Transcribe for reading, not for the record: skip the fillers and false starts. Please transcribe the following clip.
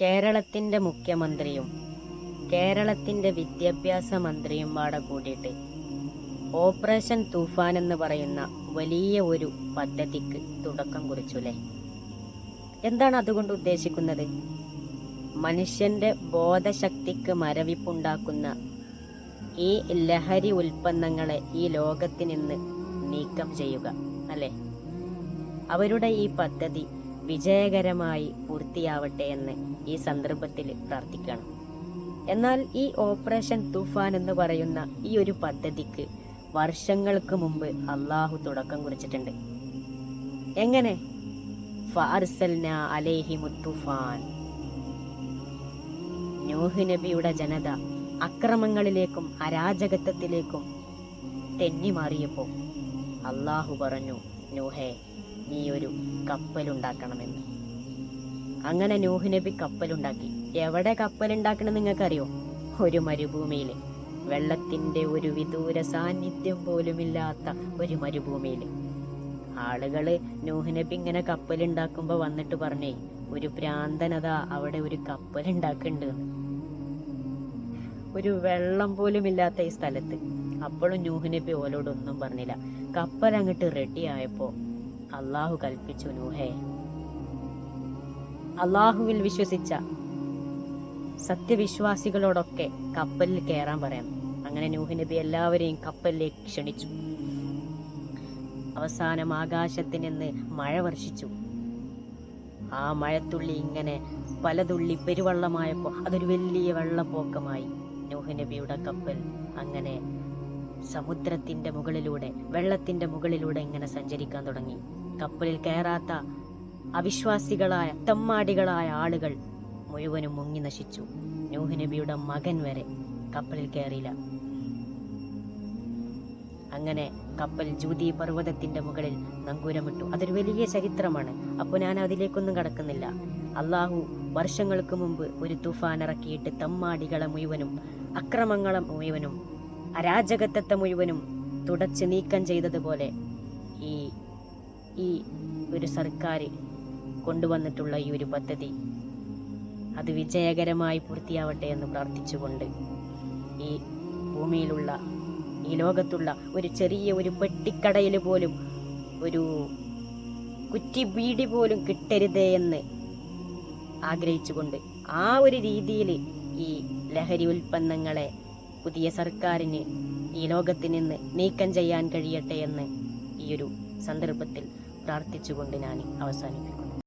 കേരളത്തിൻ്റെ മുഖ്യമന്ത്രിയും കേരളത്തിൻ്റെ വിദ്യാഭ്യാസ മന്ത്രിയും പാടെ കൂടിയിട്ട് ഓപ്പറേഷൻ തൂഫാൻ എന്ന് പറയുന്ന വലിയ ഒരു പദ്ധതിക്ക് തുടക്കം കുറിച്ചുല്ലേ. എന്താണ് അതുകൊണ്ട് ഉദ്ദേശിക്കുന്നത്? മനുഷ്യന്റെ ബോധശക്തിക്ക് മരവിപ്പുണ്ടാക്കുന്ന ഈ ലഹരി ഉൽപ്പന്നങ്ങളെ ഈ ലോകത്ത് നിന്ന് നീക്കം ചെയ്യുക അല്ലേ. അവരുടെ ഈ പദ്ധതി വിജയകരമായി പൂർത്തിയാവട്ടെ എന്ന് ഈ സന്ദർഭത്തിൽ പ്രാർത്ഥിക്കണം. എന്നാൽ ഈ ഓപ്പറേഷൻ തൂഫാൻ എന്ന് പറയുന്ന ഈ ഒരു പദ്ധതിക്ക് വർഷങ്ങൾക്ക് മുമ്പ് അള്ളാഹു തുടക്കം കുറിച്ചിട്ടുണ്ട്. എങ്ങനെ? ഫഅർസൽനാ അലൈഹിമു തൂഫാൻ. നൂഹ് നബിയുടെ ജനത അക്രമങ്ങളിലേക്കും അരാജകത്വത്തിലേക്കും തെന്നിമാറിയപ്പോൾ അള്ളാഹു പറഞ്ഞു, നൂഹേ, നീ ഒരു കപ്പലുണ്ടാക്കണമെന്ന്. അങ്ങനെ നൂഹ് നബി കപ്പലുണ്ടാക്കി. എവിടെ കപ്പലുണ്ടാക്കണം നിങ്ങൾക്കറിയോ? ഒരു മരുഭൂമിയിൽ, വെള്ളത്തിന്റെ ഒരു വിദൂര സാന്നിധ്യം പോലുമില്ലാത്ത ഒരു മരുഭൂമിയിൽ. ആളുകള് നൂഹ് നബി ഇങ്ങനെ കപ്പലുണ്ടാക്കുമ്പോ വന്നിട്ട് പറഞ്ഞേ, ഒരു ഭ്രാന്തനതാ അവിടെ ഒരു കപ്പലുണ്ടാക്കുന്നുണ്ട്. ഒരു വെള്ളം പോലും ഇല്ലാത്ത ഈ സ്ഥലത്ത്. അപ്പോഴും നൂഹ് നബി ഓലോടൊന്നും പറഞ്ഞില്ല. കപ്പൽ അങ്ങോട്ട് റെഡി ആയപ്പോ അള്ളാഹു കൽപ്പിച്ചു, നൂഹേ, അള്ളാഹുവിൽ വിശ്വസിച്ച സത്യവിശ്വാസികളോടൊക്കെ കപ്പലിൽ കയറാൻ പറയാം. അങ്ങനെ നൂഹ് നബി എല്ലാവരെയും കപ്പലിലേക്ക് ക്ഷണിച്ചു. അവസാനം ആകാശത്ത് നിന്ന് മഴ വർഷിച്ചു. ആ മഴത്തുള്ളി ഇങ്ങനെ പല തുള്ളി പെരുവെള്ളമായപ്പോൾ അതൊരു വലിയ വെള്ളപ്പൊക്കമായി. നൂഹ് നബിയുടെ കപ്പൽ അങ്ങനെ സമുദ്രത്തിന്റെ മുകളിലൂടെ, വെള്ളത്തിന്റെ മുകളിലൂടെ ഇങ്ങനെ സഞ്ചരിക്കാൻ തുടങ്ങി. കപ്പലിൽ കയറാത്ത അവിശ്വാസികളായ തെമ്മാടികളായ ആളുകൾ മുഴുവനും മുങ്ങി നശിച്ചു. നൂഹ് നബിയുടെ മകൻ വരെ കപ്പലിൽ കയറിയില്ല. അങ്ങനെ കപ്പൽ ജൂതി പർവ്വതത്തിന്റെ മുകളിൽ നങ്കൂരമിട്ടു. അതൊരു വലിയ ചരിത്രമാണ്. അപ്പോൾ ഞാൻ അതിലേക്കൊന്നും കടക്കുന്നില്ല. അള്ളാഹു വർഷങ്ങൾക്ക് മുമ്പ് ഒരു തുഫാൻ ഇറക്കിയിട്ട് തെമ്മാടികളെ മുഴുവനും, അക്രമങ്ങളെ മുഴുവനും, അരാജകത്വത്തെ മുഴുവനും തുടച്ച് നീക്കം ചെയ്തതുപോലെ ഈ ഒരു സർക്കാർ കൊണ്ടുവന്നിട്ടുള്ള ഈ ഒരു പദ്ധതി അത് വിജയകരമായി പൂർത്തിയാവട്ടെ എന്ന് പ്രാർത്ഥിച്ചുകൊണ്ട് ഈ ഭൂമിയിലുള്ള, ഈ ലോകത്തുള്ള ഒരു ചെറിയ ഒരു പെട്ടിക്കടയിൽ പോലും ഒരു കുറ്റി ബീഡി പോലും കിട്ടരുതേ എന്ന് ആഗ്രഹിച്ചുകൊണ്ട് ആ ഒരു രീതിയിൽ ഈ ലഹരി ഉൽപ്പന്നങ്ങളെ പുതിയ സർക്കാരിന് ഈ ലോകത്ത് നിന്ന് നീക്കം ചെയ്യാൻ കഴിയട്ടെ എന്ന് ഈ ഒരു സന്ദർഭത്തിൽ പ്രാർത്ഥിച്ചുകൊണ്ട് ഞാൻ അവസാനിപ്പിക്കും.